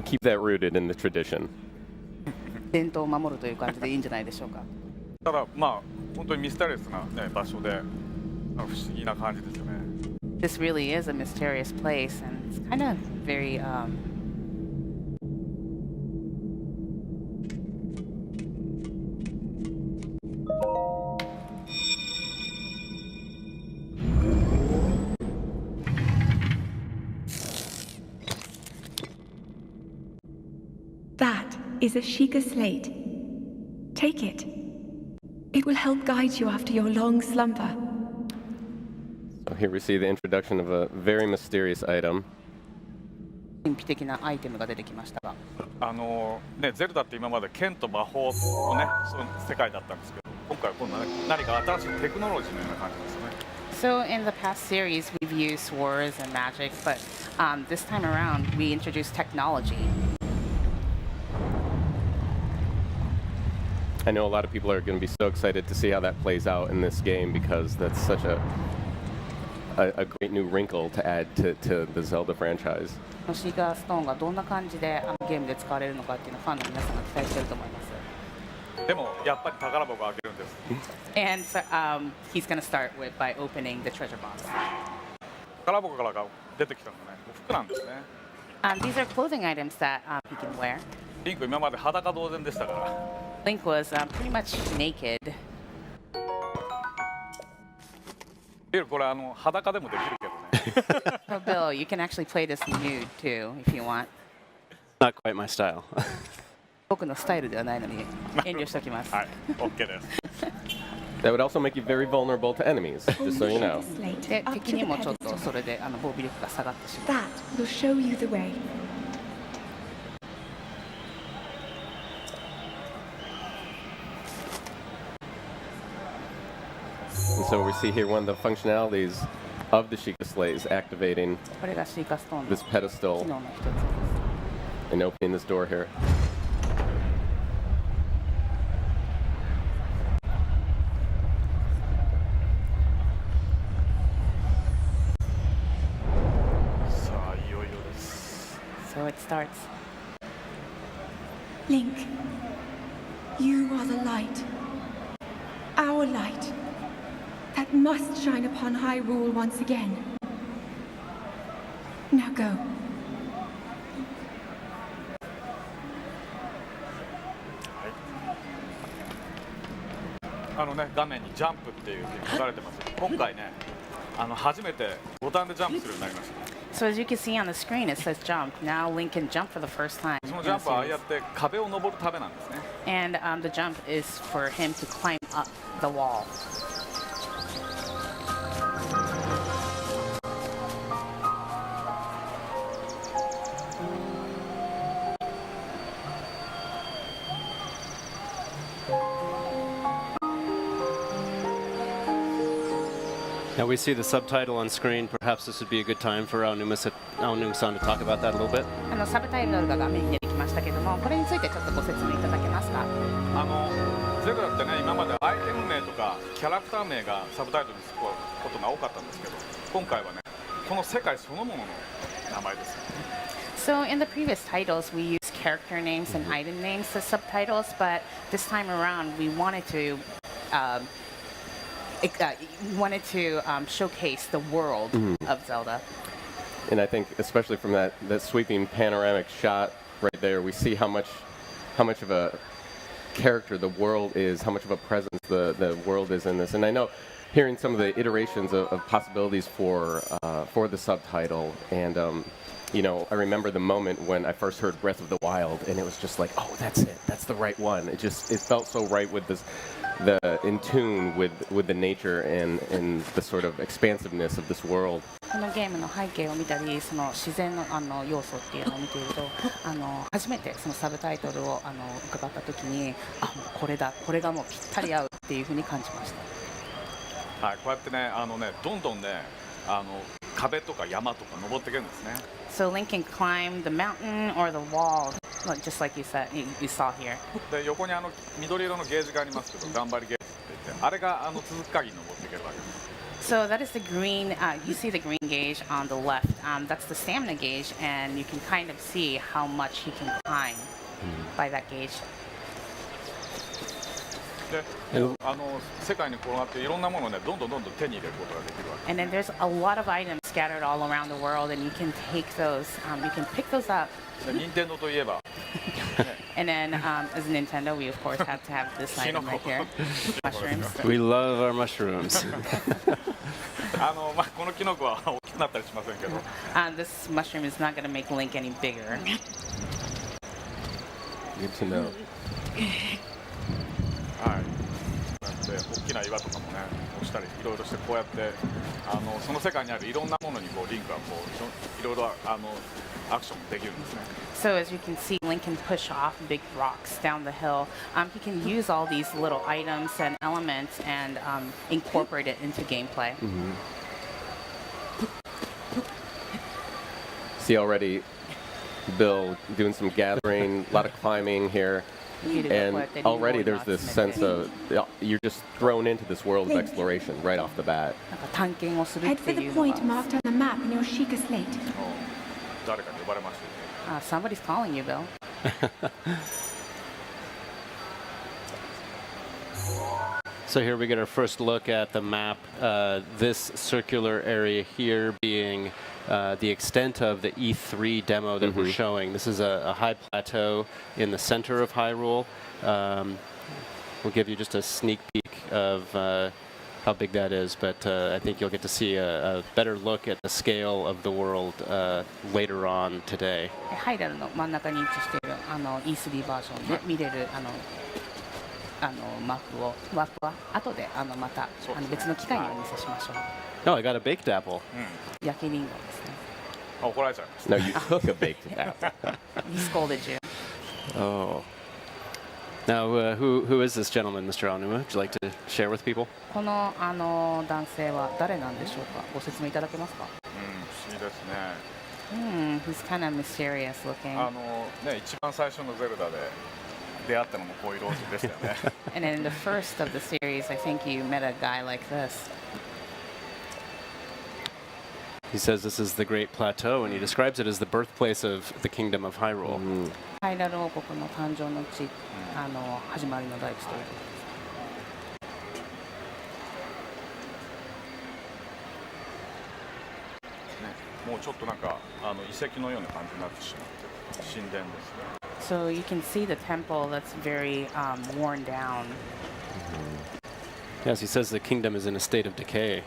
keep that rooted in the tradition. 伝統を守るという感じでいいんじゃないでしょうか。ただまあ本当にミステリアスな、ね、場所で不思議な感じですよね。This really is a mysterious place, and it's kind of very That is a Sheikah slate. Take it. It will help guide you after your long slumber. So here we see the introduction of a very mysterious item. 神秘的なアイテムが出てきましたが。ね、ゼルダって今まで剣と魔法のね、その世界だったんですけど、今回は今度は、ね、何か新しいテクノロジーのような感じですね。So in the past series, we've used swords and magic, but this time around, we introduced technology. I know a lot of people are going to be so excited to see how that plays out in this game because that's such a great new wrinkle to add to the Zelda franchise. シーガーストーンがどんな感じでゲームで使われるのかっていうのをファンの皆さんが期待していると思います。でもやっぱり宝箱を開けるんです。And he's going to start by opening the treasure box. 宝箱から出てきたのね、服なんですね。These are clothing items that he can wear. リンク今まで裸同然でしたから。Link was pretty much naked. これ裸でもできるけどね。So Bill, you can actually play this nude too if you want. Not quite my style. 僕のスタイルではないのに遠慮しておきます。はい、OK です。That would also make you very vulnerable to enemies, just so you know. で、敵にもちょっとそれで防備力が下がってしまう。That will show you the way. And so we see here one of the functionalities of the Sheikah Slate is activating これがシーカーストーンの this pedestal 機能の一つです。 and opening this door here. So it starts. Link, you are the light. Our light. That must shine upon Hyrule once again. Now go. ね、画面にジャンプっていうふうに書かれてます。今回ね、初めてボタンでジャンプするようになりました。So as you can see on the screen, it says jump. Now Link can jump for the first time. そのジャンプはああやって壁を登るためなんですね。And the jump is for him to climb up the wall. Now we see the subtitle on screen. Perhaps this would be a good time for Aonuma-san to talk about that a little bit. サブタイトルが画面に出てきましたけども、これについてちょっとご説明いただけますか。ゼルダってね、今までアイテム名とかキャラクター名がサブタイトルにつくことが多かったんですけど、今回はね、この世界そのものの名前です。So in the previous titles, we used character names and item names as subtitles, but this time around, we wanted to showcase the world of Zelda. And I think especially from that sweeping panoramic shot right there, we see how much of a character the world is, how much of a presence the world is in this. And I know hearing some of the iterations of possibilities for the subtitle, and you know, I remember the moment when I first heard Breath of the Wild, and it was just like, oh, that's it, that's the right one. It felt so right with this, in tune with the nature and the sort of expansiveness of this world. このゲームの背景を見たり、その自然の要素っていうのを見ていると、初めてそのサブタイトルを伺った時に、もうこれだ、これがもうぴったり合うっていうふうに感じました。はい、こうやってね、どんどんね、壁とか山とか登っていけるんですね。So Link can climb the mountain or the wall, just like you saw here. で、横に緑色のゲージがありますけど、頑張りゲージって言って、あれが続く限り登っていけるわけです。So that is the green, you see the green gauge on the left. That's the stamina gauge, and you can kind of see how much he can climb by that gauge. で世界に転がっていろんなものをねどんどん手に入れることができるわけ And then there's a lot of items scattered all around the world, and you can take those, you can pick those up. で任天堂といえば And then, as Nintendo, we of course have to have this item right here, mushrooms. We love our mushrooms. このキノコは大きくなったりしませんけど This mushroom is not going to make Link any bigger. Good to know. はいなんで大きな岩とかもね押したりいろいろしてこうやってその世界にあるいろんなものにこうリンクはこういろいろアクションできるんですね So as you can see, Link can push off big rocks down the hill. He can use all these little items and elements and incorporate it into gameplay. See already Bill doing some gathering, a lot of climbing here. And already there's this sense of you're just thrown into this world of exploration right off the bat. Head for the point marked on the map in your Sheikah slate. 誰かに呼ばれましたよね Somebody's calling you, Bill. So here we get our first look at the map. This circular area here being the extent of the E3 demo that we're showing. This is a high plateau in the center of Hyrule. We'll give you just a sneak peek of how big that is, but I think you'll get to see a better look at the scale of the world later on today. ハイラルの真ん中に位置しているE3 バージョンで見れるマップは後でまた別の機会にお見せしましょう。Oh, I got a baked apple. 焼きリンゴですね。怒られちゃいました No, you took a baked apple. He scolded you. Oh. Now, who is this gentleman, Mr. Aonuma? Would you like to share with people? この男性は誰なんでしょうか。ご説明いただけますか。不思議ですね He's kind of myserious looking. ね一番最初のゼルダで出会ったのもこういうローズでしたよね And in the first of the series, I think you met a guy like this. He says this is the Great Plateau, and he describes it as the birthplace of the Kingdom of Hyrule. ハイラル王国の誕生の地、始まりの大地ということです。もうちょっとなんか遺跡のような感じになってしまって神殿ですね So you can see the temple that's very worn down. Yes, he says the kingdom is in a state of decay.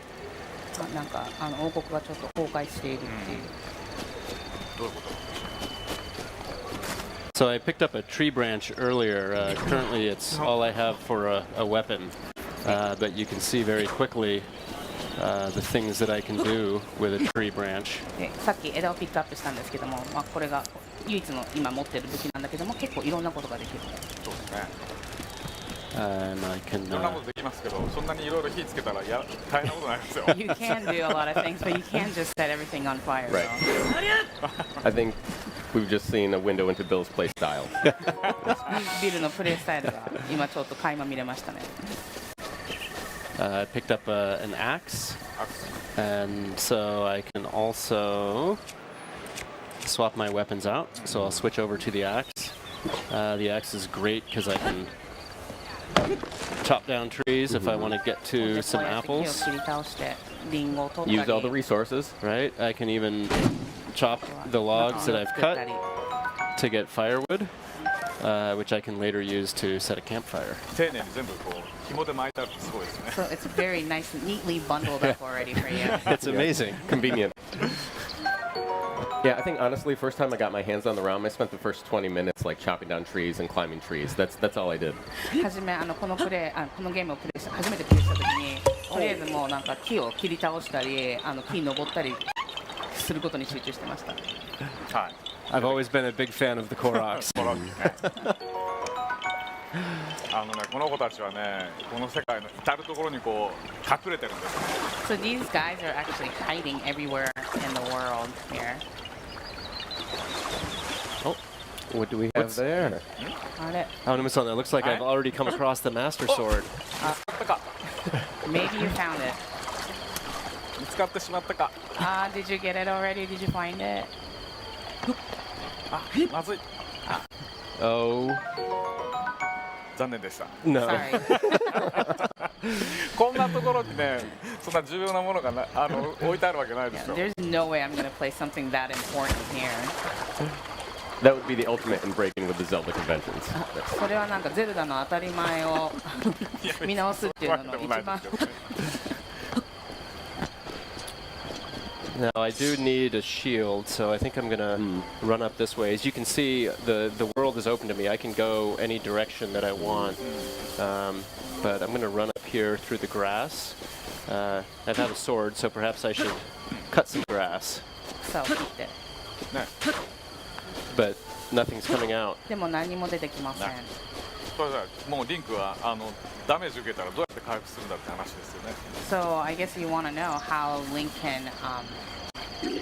なんか王国がちょっと崩壊しているっていう。どういうこと So I picked up a tree branch earlier. Currently, it's all I have for a weapon. But you can see very quickly the things that I can do with a tree branch. でさっき枝をピックアップしたんですけども、これが唯一の今持ってる武器なんだけども、結構いろんなことができる。そうですね I い can ろんなことできますけどそんなにいろいろ火つけたら大変なことになりますよ You can do a lot of things, but you can't just set everything on fire. Right. I think we've just seen a window into Bill's play style. ビルのプレイスタイルが今ちょっと垣間見れましたね。I picked up an axe, and so I can also swap my weapons out. So I'll switch over to the axe. The axe is great because I can chop down trees if I want to get to some こうやって木を apples, 切り倒してリンゴを取った Use all the り。 resources. right? I can even chop the logs that I've 作った cut り to get firewood, which I can later use to set a campfire. 丁寧に全部こう紐で巻いてあるってすごいですね So it's very nice, neatly bundled up already for you. It's amazing. Convenient. Yeah, I think honestly, first time I got my hands on the ROM, I spent the first 20 minutes like chopping down trees and climbing trees. That's all I did. 初めこのゲームを初めてプレイした時にとりあえずもうなんか木を切り倒したり木に登ったりすることに集中してました。はい I've always been a big fan of the Koroks. この子たちはねこの世界の至る所にこう隠れてるんですよ So these guys are actually hiding everywhere in the world here. What do we have there? あれ Aonuma-san, that looks like I've already come across the Master Sword. Maybe you found it. 見つかってしまったか。 Did you get it already? Did you find it? あ、まずい。 Oh 残念でした。 no. Sorry. こんなところにね、そんな重要なものが置いてあるわけないでしょ。 There's no way I'm gonna play something that important here. That would be the ultimate in breaking with the Zelda conventions. それはなんかゼルダの当たり前を見直すっていうのの一番。 Now I do need a shield, so I think I'm gonna run up this way. As you can see, the world is open to me. I can go any direction that I want, but I'm gonna run up here through the grass. I have a sword, so perhaps I should cut some grass. 草を切って。ね、 But nothing's coming out. でも何も出てきません。これさ、もうリンクはダメージ受けたらどうやって回復するんだって話ですよね。 So I guess you want to know how Link can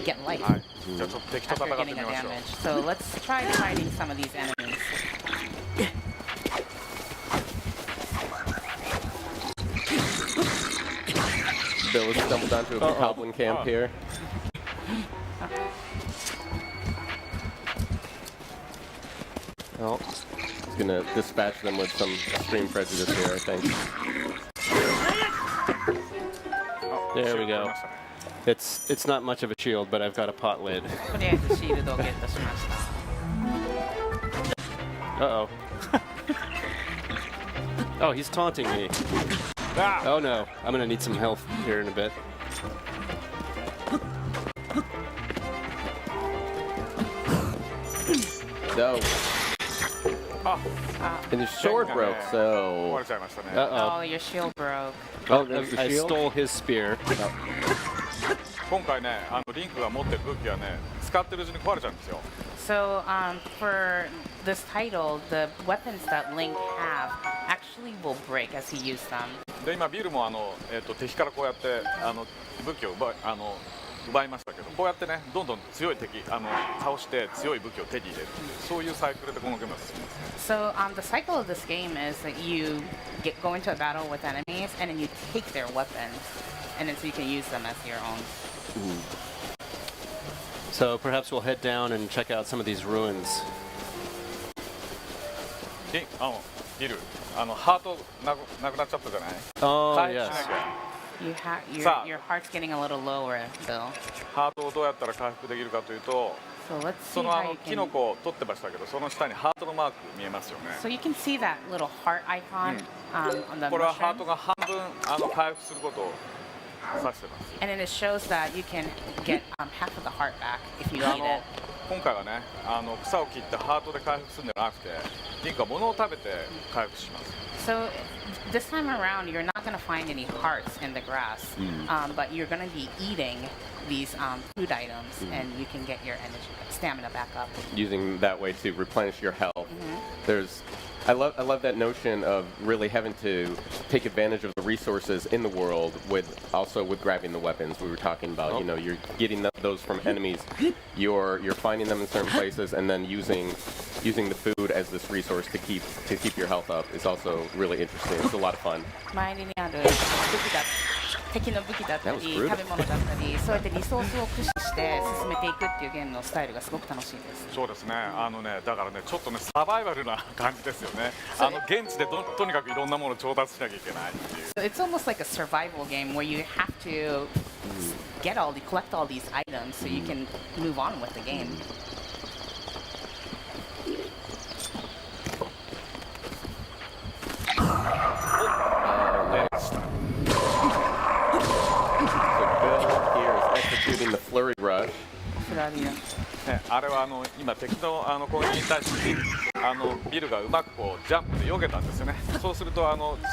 get life はい。じゃあちょっと敵と after 戦って getting み a ましょう。 damage. So let's try fighting some of these enemies. Bill has stumbled onto a goblin camp here. Oh, He's gonna dispatch them with some extreme prejudice here, I think. there we 取り go. ましたね。 It's not much of a shield, but I've got a pot lid. とりあえずシールドをゲットしました。 Uh-oh. Oh, he's taunting me. あー Oh no, I'm gonna need some health here in a bit. No. あ、 And his sword broke, 壊 so れちゃいましたね。 Uh-oh. Oh, your shield broke. Oh, there's the I shield? stole his spear. 今回ね、リンクが持ってる武器はね、使ってるうちに壊れちゃうんですよ。 So for this title, the weapons that Link have actually will break as he uses them. で今ビルも敵からこうやって武器を奪いましたけど、こうやってねどんどん強い敵倒して強い武器を手に入れる、そういうサイクルでこのゲームは進みますね。 So the cycle of this game is that you go into a battle with enemies and then you take their weapons, and then so you can use them as your own. So perhaps we'll head down and check out some of these ruins. ビルハートなくなっちゃったじゃない。 Oh, 回復 yes. しなきゃ。 Your heart's getting a little lower, Bill. ハートをどうやったら回復できるかというと、 So let's そ see の how you キノ can. コを取ってましたけど、その下にハートのマーク見えますよね。 So you can see that little heart icon on the これはハー mushroom, トが半分回復することを指してます。 and then it shows that you can get half of the heart back if you need it. 今回はね草を切ってハートで回復するんじゃなくて、リンクは物を食べて回復します。 So this time around, you're not going to find any hearts in the grass, but you're going to be eating these food items, and you can get your stamina back up. using that way to replenish your health. I love that notion of really having to take advantage of the resources in the world with grabbing the weapons we were talking about. You know, you're getting those from enemies, you're finding them in certain places, and then using the food as this resource to keep your health up is also really interesting. It's a lot of fun. 周りにある敵の武器だったり That was brutal. 食べ物だったり、そうやってリソースを駆使して進めていくっていうゲームのスタイルがすごく楽しいです。そうですね。だからねちょっとねサバイバルな感じですよね。現地でとにかくいろんなものを調達しなきゃいけないっていう。 So it's almost like a survival game where you have to collect all these items so you can move on with the game. So Bill here is executing the flurry rush. フラリア。ね、あれは今敵の攻撃に対してビルがうまくこうジャンプで避けたんですよね。そうすると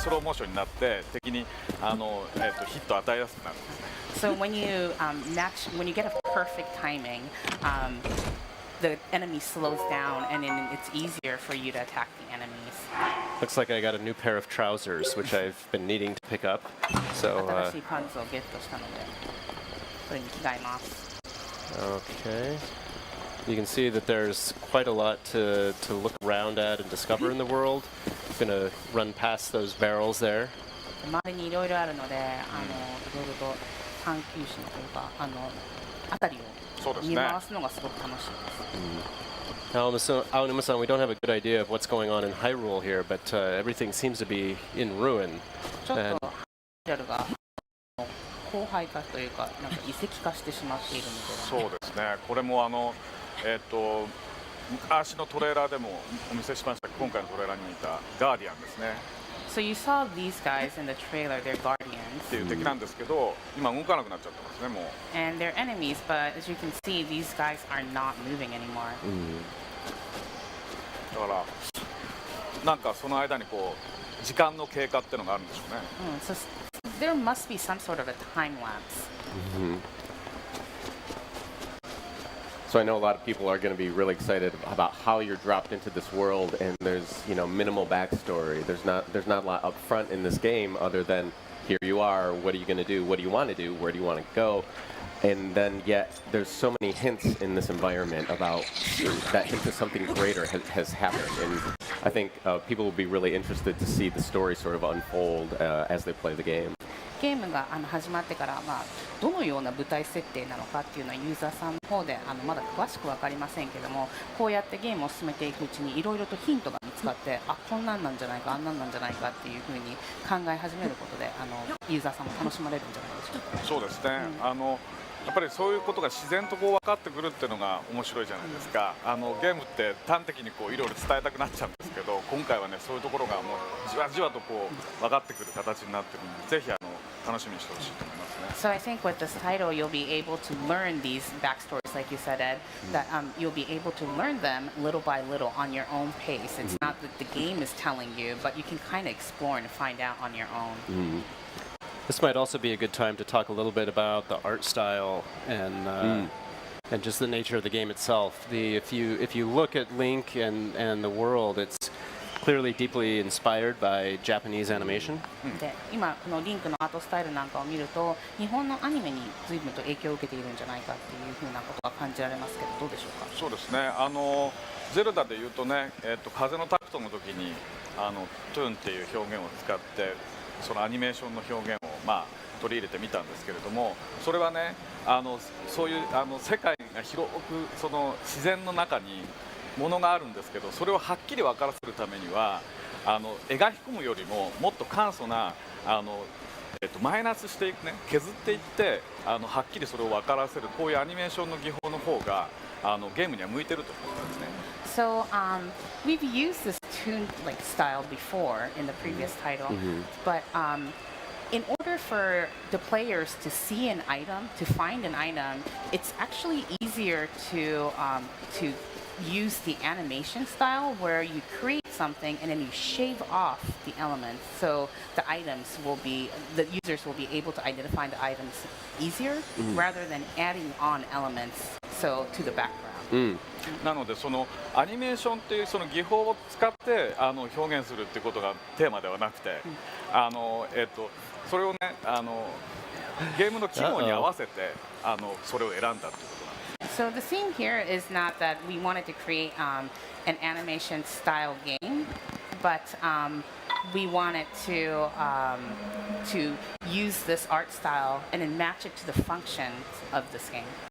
スローモーションになって敵にヒットを与えやすくなるんですね。 So when you get a perfect timing, the enemy slows down, and then it's easier for you to attack the enemies. Looks like I got a new pair of trousers, which I've been needing to pick up. So, 新しいパンツをゲットしたので、それに着替えます。 okay. You can see that there's quite a lot to look around at and discover in the world. I'm gonna run past those barrels there. 周りにいろいろあるので、いろいろと探求心というか辺りをそうですね見回すのがすごく楽しいです。Aonuma-san, we don't have a good idea of what's going on in Hyrule here, but everything seems to be in ruin. ちょっとハイルが荒廃化というか、なんか遺跡化してしまっているみたいな。そうですね、これも昔のトレーラーでもお見せしました今回のトレーラーに見たガーディアンですね So you saw these guys in the trailer, they're って guardians, いう敵なんですけど、今動かなくなっちゃってますね、もう。 and they're enemies, but as you can see, these guys are not moving anymore. だからなんかその間にこう時間の経過っていうのがあるんでしょうね。 So there must be some sort of a time lapse. So I know a lot of people are going to be really excited about how you're dropped into this world, and there's minimal backstory. There's not a lot up front in this game other than here you are. What are you going to do? What do you want to do? Where do you want to go? And then yet there's so many hints in this environment about that hint of something greater has happened. And I think people will be really interested to see the story sort of unfold as they play the game. ゲームが始まってから、どのような舞台設定なのかっていうのはユーザーさんの方でまだ詳しく分かりませんけども、こうやってゲームを進めていくうちにいろいろとヒントが見つかって、こんなんなんじゃないか、あんなんなんじゃないかっていうふうに考え始めることでユーザーさんも楽しまれるんじゃないでしょうか。そうですね、やっぱりそういうことが自然とこう分かってくるっていうのが面白いじゃないですか。ゲームって端的にこういろいろ伝えたくなっちゃうんですけど、今回はねそういうところがもうじわじわとこう分かってくる形になってるので、ぜひ楽しみにしてほしいと思いますね。 So I think with this title, you'll be able to learn these backstories, like you said, Ed. That you'll be able to learn them little by little on your own pace. It's not that the game is telling you, but you can kind of explore and find out on your own. This might also be a good time to talk a little bit about the art style and just the nature of the game itself. If you look at Link and the world, it's clearly deeply inspired by Japanese animation. で、今このリンクのアートスタイルなんかを見ると、日本のアニメに随分と影響を受けているんじゃないかっていうふうなことが感じられますけど、どうでしょうか。そうですね、ゼルダでいうとね、風のタクトの時にトゥーンっていう表現を使ってそのアニメーションの表現を取り入れてみたんですけれども、それはねそういう世界が広くその自然の中にものがあるんですけど、それをはっきり分からせるためには描き込むよりももっと簡素なマイナスしていくね、削っていってはっきりそれを分からせるこういうアニメーションの技法の方がゲームには向いてると思いますね。So we've used this toon style before in the previous title, but in order for the players to see an item, to find an item, it's actually easier to use the animation style where you create something and then you shave off the elements, so the users will be able to identify the items easier rather than adding on elements to the background. なのでそのアニメーションっていうその技法を使って表現するっていうことがテーマではなくて、それをねゲームの機能に合わせてそれを選んだっていうことなんです。So the theme here is not that we wanted to create an animation style game, but we wanted to use this art style and then match it to the functions of this game.